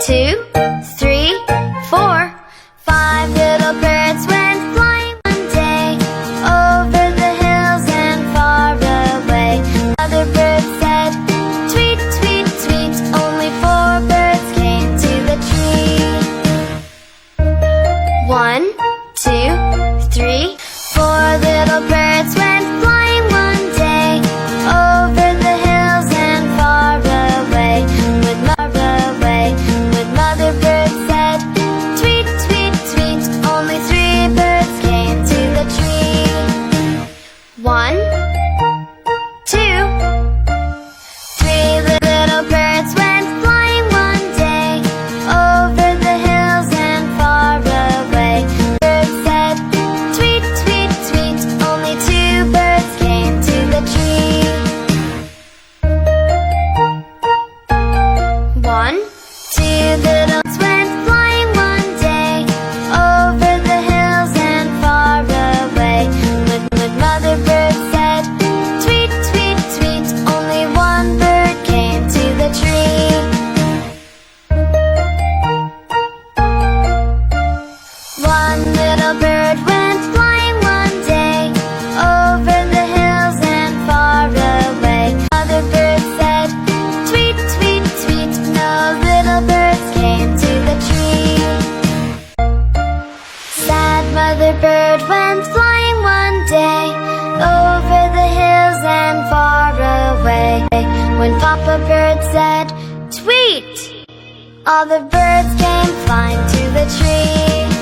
2, 3, 4. 5 little birds went flying one day over the hills and far away. Mother bird said, tweet, tweet, tweet. Only 4 birds came to the tree. 1, 2, 3, 4 little birds went flying one day over the hills and far away. With mother bird said, tweet, tweet, tweet. Only 3 birds came to the tree. 1, 2, 3 little birds went flying one day over the hills and far away. Bird said, tweet, tweet, tweet. Only 2 birds came to the tree. 1, 2 little birds went flying one day over the hills and far away. With mother bird said, tweet, tweet, tweet. Only 1 bird came to the tree. 1 little bird went flying one day over the hills and far away. Mother bird said, tweet, tweet, tweet. No little birds came to the tree. Sad mother bird went flying one day over the hills and far away. When Papa bird said, tweet, all the birds came flying to the tree.